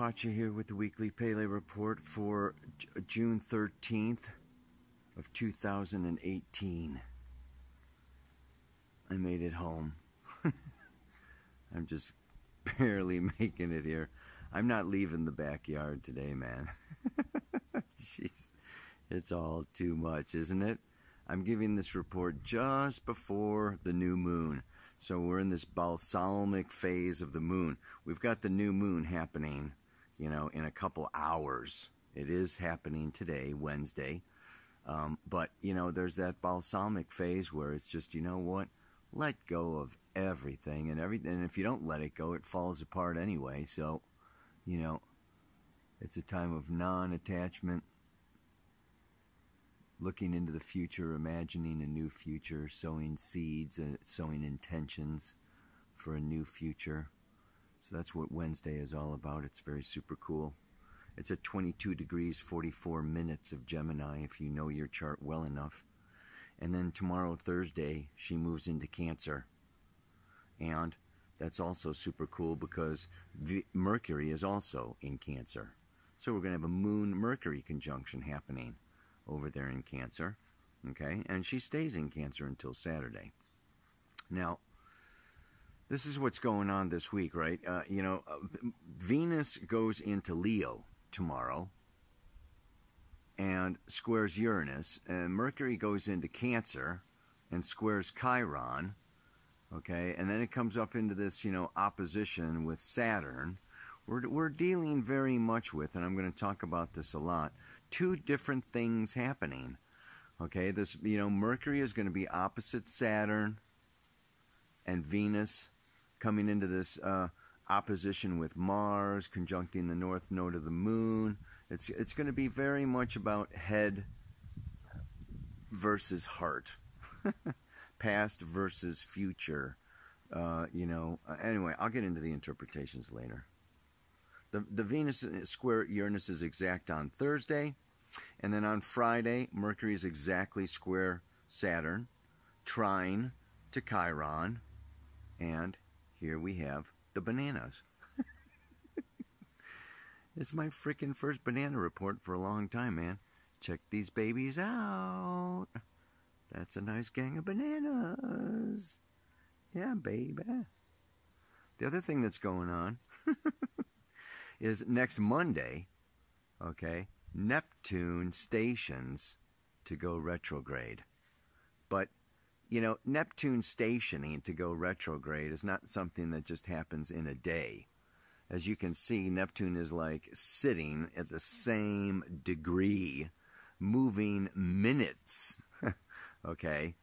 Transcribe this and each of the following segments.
Pacha here with the weekly Pele report for June 13th of 2018. I made it home. I'm just barely making it here. I'm not leaving the backyard today, man. Jeez, it's all too much, isn't it? I'm giving this report just before the new moon. So we're in this balsamic phase of the moon. We've got the new moon happening, in a couple hours. It is happening today, Wednesday. But, there's that balsamic phase where it's just, let go of everything. And if you don't let it go, it falls apart anyway. So, it's a time of non-attachment. Looking into the future, imagining a new future, sowing seeds, sowing intentions for a new future. So that's what Wednesday is all about. It's very super cool. It's at 22 degrees, 44 minutes of Gemini, if you know your chart well enough. And then tomorrow, Thursday, she moves into Cancer. And that's also super cool because Mercury is also in Cancer. So we're going to have a Moon-Mercury conjunction happening over there in Cancer, okay? And she stays in Cancer until Saturday. Now, this is what's going on this week, right? Venus goes into Leo tomorrow and squares Uranus, and Mercury goes into Cancer and squares Chiron, okay? And then it comes up into this, opposition with Saturn. We're dealing very much with, and I'm going to talk about this a lot, two different things happening. Okay, this, Mercury is going to be opposite Saturn and Venus, coming into this opposition with Mars, conjuncting the north node of the moon. It's going to be very much about head versus heart, past versus future. Anyway, I'll get into the interpretations later. The Venus square Uranus is exact on Thursday, and then on Friday, Mercury is exactly square Saturn, trine to Chiron, and here we have the bananas. It's my freaking first banana report for a long time, man. Check these babies out. That's a nice gang of bananas. Yeah, baby. The other thing that's going on is next Monday, okay, Neptune stations to go retrograde. But, Neptune stationing to go retrograde is not something that just happens in a day. As you can see, Neptune is like sitting at the same degree, moving minutes, okay,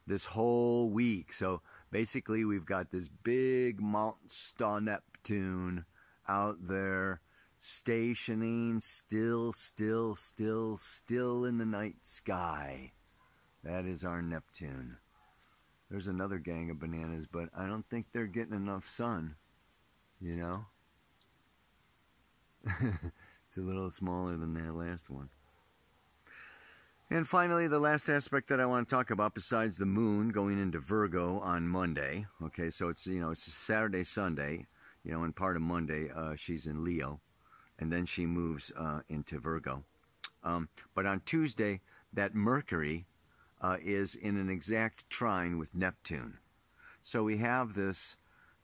this whole week. So basically we've got this big monster Neptune out there stationing still in the night sky. That is our Neptune. There's another gang of bananas, but I don't think they're getting enough sun, It's a little smaller than that last one. And finally, the last aspect that I want to talk about, besides the moon going into Virgo on Monday, okay, so it's, it's Saturday, Sunday, and part of Monday, she's in Leo, and then she moves into Virgo. But on Tuesday, that Mercury is in an exact trine with Neptune. So we have this,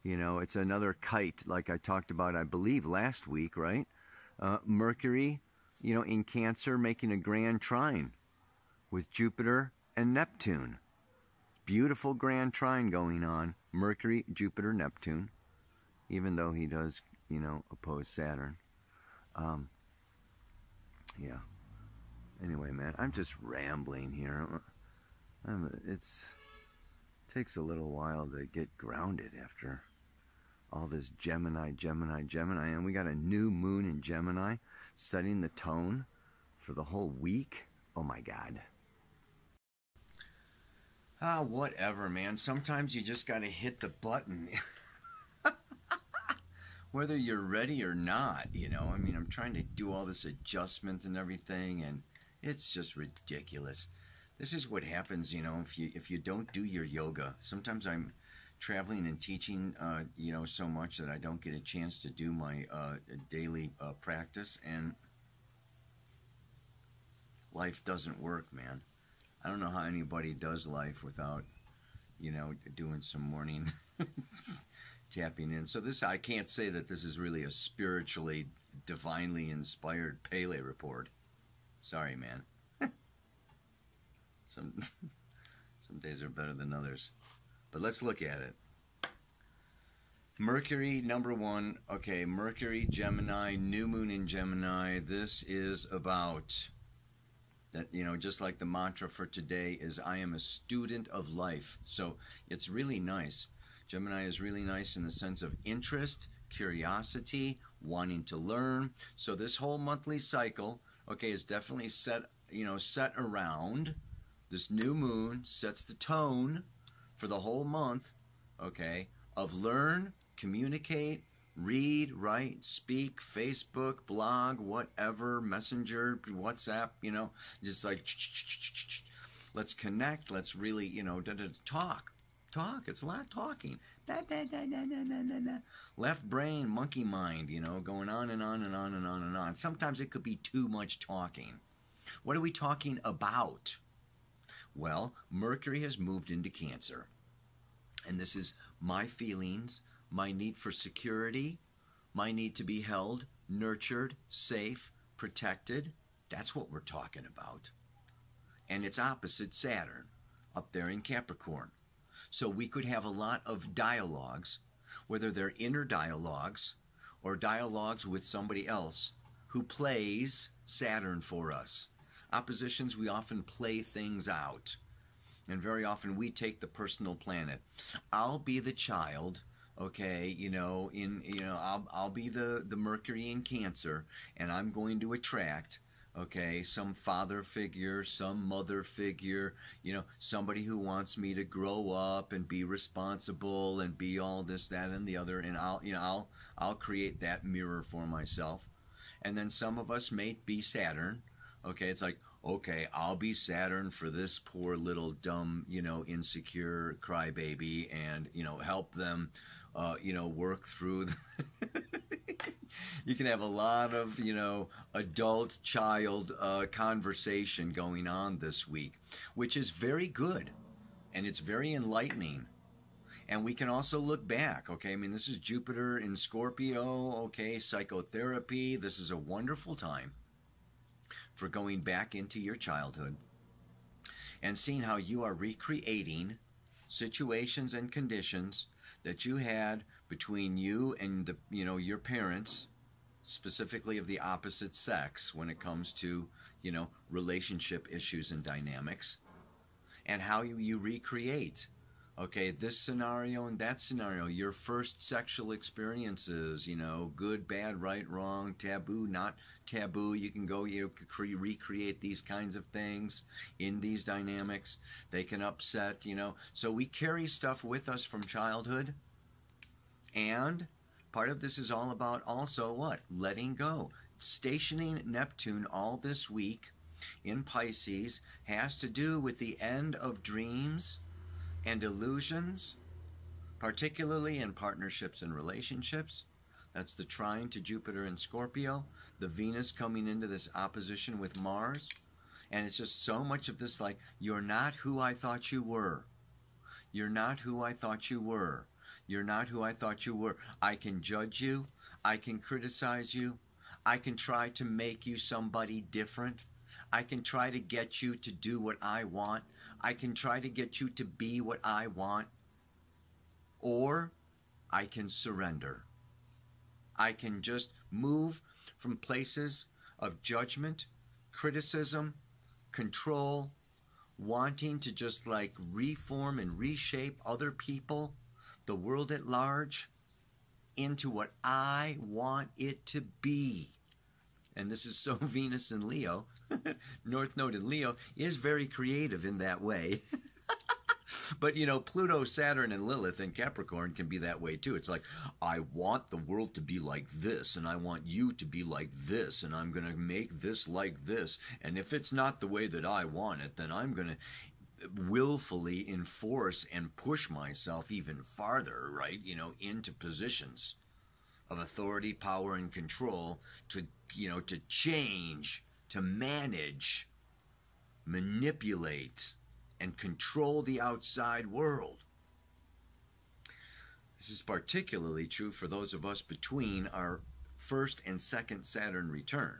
it's another kite, like I talked about, I believe, last week, right? Mercury, in Cancer, making a grand trine with Jupiter and Neptune. Beautiful grand trine going on. Mercury, Jupiter, Neptune. Even though he does, oppose Saturn. Yeah. Anyway, man, I'm just rambling here. It takes a little while to get grounded after all this Gemini, and we got a new moon in Gemini setting the tone for the whole week. Oh my God. Whatever, man. Sometimes you just got to hit the button. Whether you're ready or not, I'm trying to do all this adjustment and everything, and it's just ridiculous. This is what happens, if you don't do your yoga. Sometimes I'm traveling and teaching, you know, so much that I don't get a chance to do my daily practice, and life doesn't work, man. I don't know how anybody does life without, you know, doing some morning tapping in. So this, I can't say that this is really a spiritually, divinely inspired Pele report. Sorry, man. Some days are better than others. But let's look at it. Mercury, number one. Okay, Mercury, Gemini, new moon in Gemini. This is about that, you know, just like the mantra for today is, I am a student of life. So it's really nice. Gemini is really nice in the sense of interest, curiosity, wanting to learn. So this whole monthly cycle, okay, is definitely set, you know, set around this new moon, sets the tone for the whole month, okay, of learn, communicate, read, write, speak, Facebook, blog, whatever, Messenger, WhatsApp, you know, just like, let's connect, let's really, you know, talk. It's a lot of talking. Left brain, monkey mind, you know, going on and on and on and on and on. Sometimes it could be too much talking. What are we talking about? Well, Mercury has moved into Cancer. And this is my feelings, my need for security, my need to be held, nurtured, safe, protected. That's what we're talking about. And it's opposite Saturn, up there in Capricorn. So we could have a lot of dialogues, whether they're inner dialogues or dialogues with somebody else who plays Saturn for us. Oppositions, we often play things out. And very often we take the personal planet. I'll be the child, okay, you know, I'll be the Mercury in Cancer, and I'm going to attract, okay, some father figure, some mother figure, you know, somebody who wants me to grow up and be responsible and be all this, that, and the other, and I'll create that mirror for myself. And then some of us may be Saturn, okay, it's like, okay, I'll be Saturn for this poor little dumb, you know, insecure crybaby, and, you know, help them, you know, work through. You can have a lot of, you know, adult-child conversation going on this week, which is very good, and it's very enlightening. And we can also look back, okay? I mean, this is Jupiter in Scorpio, okay, psychotherapy. This is a wonderful time for going back into your childhood and seeing how you are recreating situations and conditions that you had between you and the, you know, your parents, specifically of the opposite sex when it comes to, you know, relationship issues and dynamics, and how you recreate, okay, this scenario and that scenario, your first sexual experiences, you know, good, bad, right, wrong, taboo, not taboo. You can go, you know, recreate these kinds of things in these dynamics. They can upset, you know. So we carry stuff with us from childhood. And part of this is all about also what? Letting go. Stationing Neptune all this week in Pisces has to do with the end of dreams and illusions, particularly in partnerships and relationships. That's the trine to Jupiter in Scorpio, the Venus coming into this opposition with Mars. And it's just so much of this like, you're not who I thought you were. You're not who I thought you were. You're not who I thought you were. I can judge you. I can criticize you. I can try to make you somebody different. I can try to get you to do what I want. I can try to get you to be what I want. Or I can surrender. I can just move from places of judgment, criticism, control, wanting to just like reform and reshape other people, the world at large, into what I want it to be. And this is so Venus in Leo, North Node in Leo, is very creative in that way. But, you know, Pluto, Saturn, and Lilith in Capricorn can be that way too. It's like, I want the world to be like this, and I want you to be like this, and I'm going to make this like this. And if it's not the way that I want it, then I'm going to... willfully enforce and push myself even farther, right, into positions of authority, power, and control to, to change, to manage, manipulate, and control the outside world. This is particularly true for those of us between our first and second Saturn return,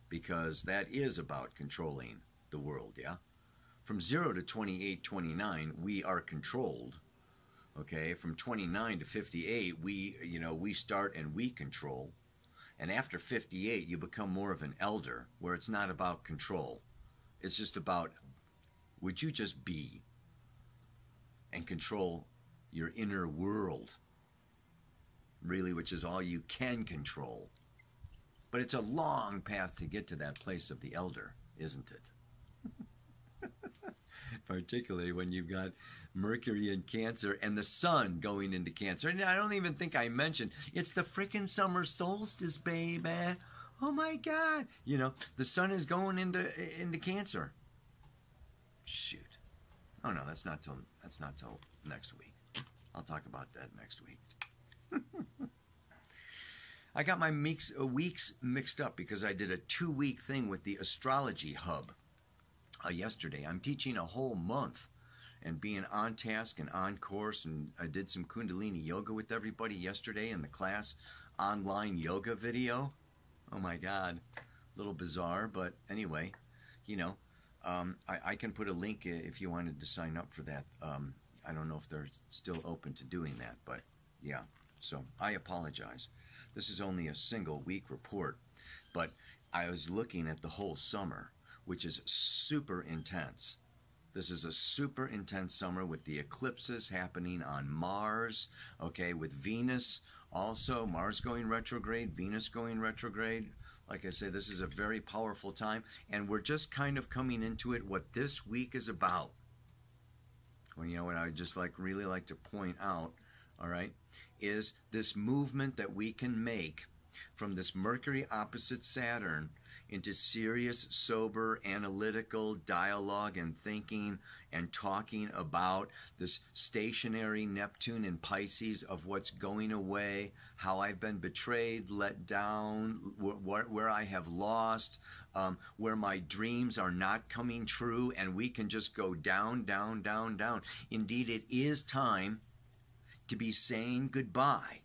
because that is about controlling the world, yeah? From 0 to 28, 29, we are controlled. Okay, from 29 to 58, we start and we control. And after 58, you become more of an elder, where it's not about control. It's just about, would you just be and control your inner world, really, which is all you can control. But it's a long path to get to that place of the elder, isn't it? Particularly when you've got Mercury in Cancer and the sun going into Cancer. And I don't even think I mentioned, it's the frickin' summer solstice, baby. Oh my God. The sun is going into Cancer. Shoot. Oh no, that's not till next week. I'll talk about that next week. I got my weeks mixed up because I did a 2-week thing with the Astrologie Hub yesterday. I'm teaching a whole month and being on task and on course, and I did some Kundalini yoga with everybody yesterday in the class online yoga video. Oh my God, a little bizarre, but anyway, I can put a link if you wanted to sign up for that. I don't know if they're still open to doing that, but yeah, so I apologize. This is only a single week report, but I was looking at the whole summer, which is super intense. This is a super intense summer with the eclipses happening on Mars, okay, with Venus also, Mars going retrograde, Venus going retrograde. Like I say, this is a very powerful time, and we're just kind of coming into it, what this week is about. Well, what I just really like to point out, all right, is this movement that we can make from this Mercury opposite Saturn into serious, sober, analytical dialogue and thinking and talking about this stationary Neptune in Pisces of what's going away, how I've been betrayed, let down, where I have lost, where my dreams are not coming true, and we can just go down, down, down, down. Indeed, it is time to be saying goodbye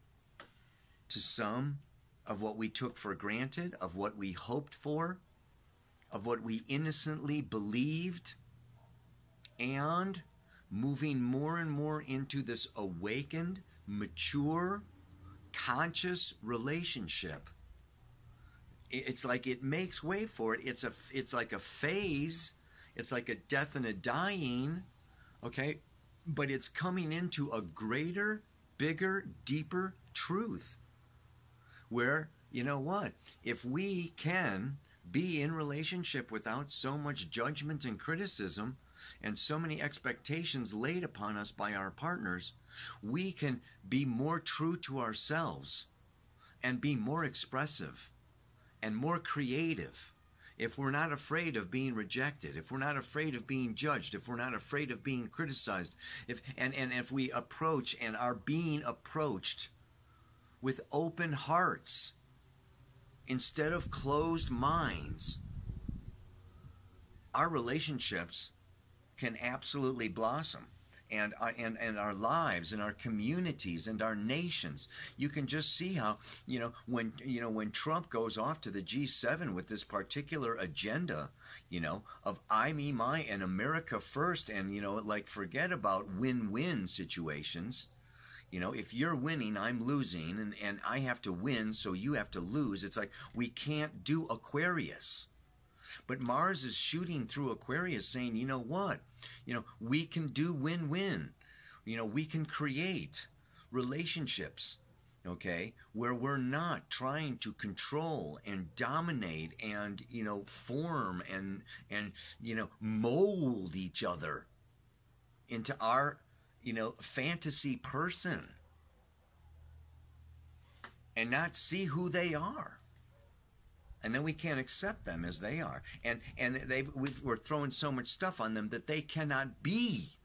to some of what we took for granted, of what we hoped for, of what we innocently believed, and moving more and more into this awakened, mature, conscious relationship. It's like it makes way for it. It's like a phase. It's like a death and a dying, okay? But it's coming into a greater, bigger, deeper truth. Where, you know what, if we can be in relationship without so much judgment and criticism and so many expectations laid upon us by our partners, we can be more true to ourselves and be more expressive and more creative. If we're not afraid of being rejected, if we're not afraid of being judged, if we're not afraid of being criticized, if we approach and are being approached with open hearts instead of closed minds, our relationships can absolutely blossom, and our lives and our communities and our nations. You can just see how, when Trump goes off to the G7 with this particular agenda, of I, me, my, and America first, and, forget about win-win situations. If you're winning, I'm losing, and I have to win, so you have to lose. It's like we can't do Aquarius. But Mars is shooting through Aquarius saying, you know what? We can do win-win. We can create relationships, okay, where we're not trying to control and dominate and, form and mold each other into our, fantasy person and not see who they are. And then we can't accept them as they are. And we're throwing so much stuff on them that they cannot be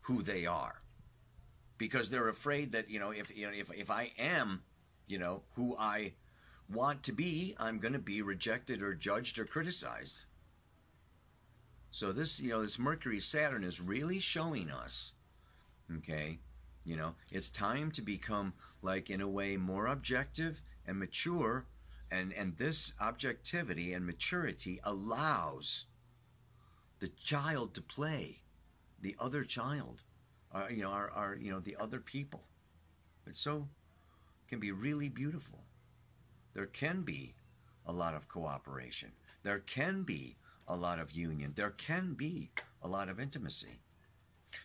who they are. Because they're afraid that, if I am, who I want to be, I'm going to be rejected or judged or criticized. So this, this Mercury Saturn is really showing us, okay, it's time to become, like, in a way, more objective and mature. And this objectivity and maturity allows the child to play, the other child, the other people. It's can be really beautiful. There can be a lot of cooperation. There can be a lot of union. There can be a lot of intimacy.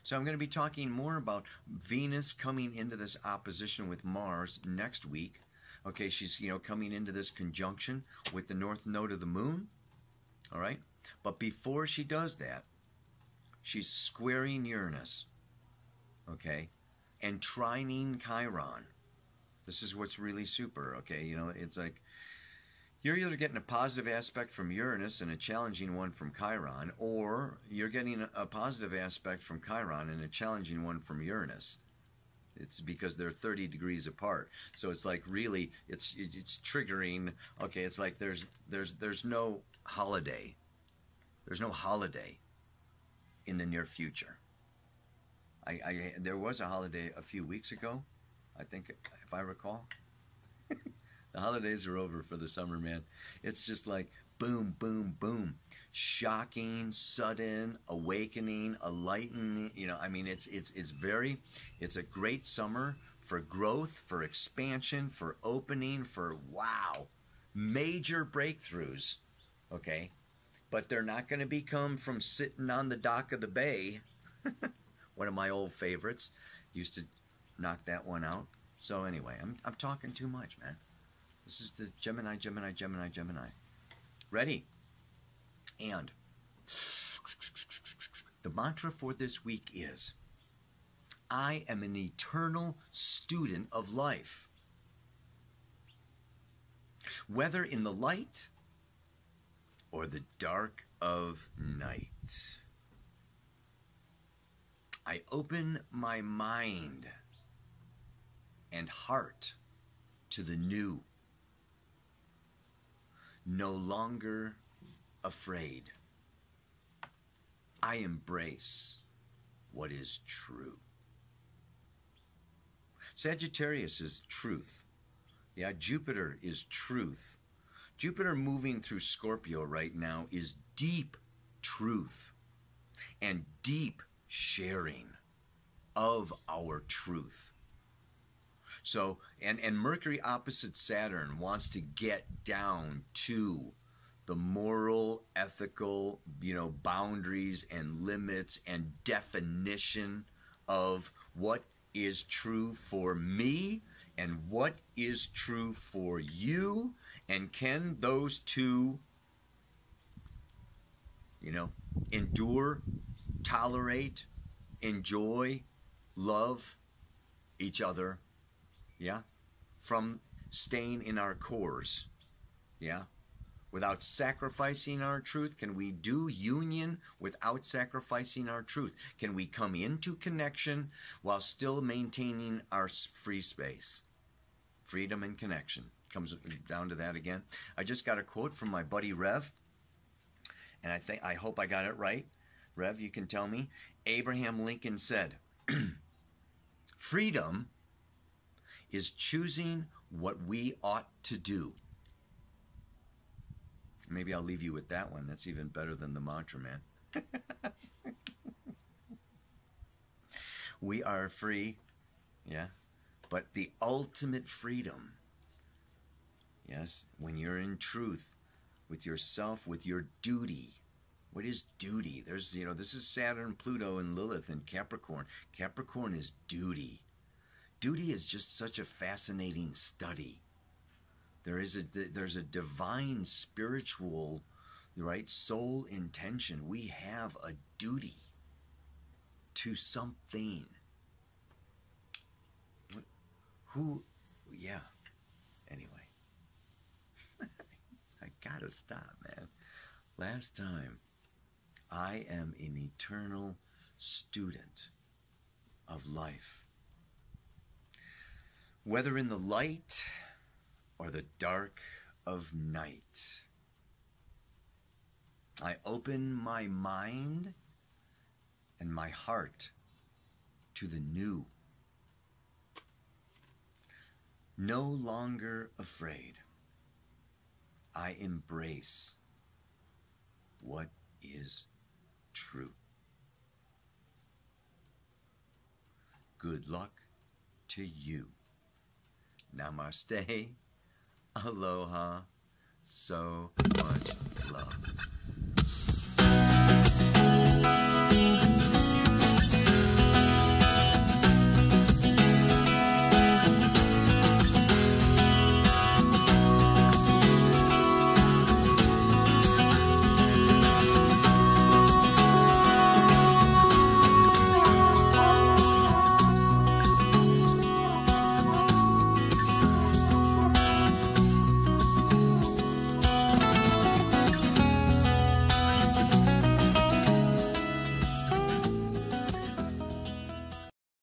So I'm going to be talking more about Venus coming into this opposition with Mars next week. Okay, she's, coming into this conjunction with the north node of the moon. All right? But before she does that, she's squaring Uranus. Okay? And trining Chiron. This is what's really super, okay? It's like you're either getting a positive aspect from Uranus and a challenging one from Chiron, or you're getting a positive aspect from Chiron and a challenging one from Uranus. It's because they're 30 degrees apart. So it's like really, it's triggering. Okay, it's like there's no holiday. There's no holiday in the near future. There was a holiday a few weeks ago, I think, if I recall. The holidays are over for the summer, man. It's just like boom, boom, boom. Shocking, sudden, awakening, enlightening. It's a great summer for growth, for expansion, for opening, for wow, major breakthroughs. Okay? But they're not going to come from sitting on the dock of the bay. One of my old favorites. Used to knock that one out. So anyway, I'm talking too much, man. This is the Gemini. Ready? And the mantra for this week is, I am an eternal student of life. Whether in the light or the dark of night, I open my mind and heart to the new. No longer afraid. I embrace what is true. Sagittarius is truth. Yeah, Jupiter is truth. Jupiter moving through Scorpio right now is deep truth and deep sharing of our truth. So, and Mercury opposite Saturn wants to get down to the moral, ethical, boundaries and limits and definition of what is true for me and what is true for you, and can those two, endure, tolerate, enjoy, love each other. Yeah, from staying in our cores, yeah, without sacrificing our truth. Can we do union without sacrificing our truth? Can we come into connection while still maintaining our free space? Freedom and connection comes down to that again. I just got a quote from my buddy Rev, and I hope I got it right. Rev, you can tell me. Abraham Lincoln said, freedom is choosing what we ought to do. Maybe I'll leave you with that one. That's even better than the mantra, man. We are free, yeah, but the ultimate freedom, yes, when you're in truth with yourself, with your duty. What is duty? There's, this is Saturn, Pluto, and Lilith in Capricorn. Capricorn is duty. Duty is just such a fascinating study. There's a divine spiritual, right, soul intention. We have a duty to something. Who, yeah. Anyway, I gotta stop, man. Last time, I am an eternal student of life. Whether in the light or the dark of night, I open my mind and my heart to the new. No longer afraid, I embrace what is true. Good luck to you. Namaste. Aloha. So much love.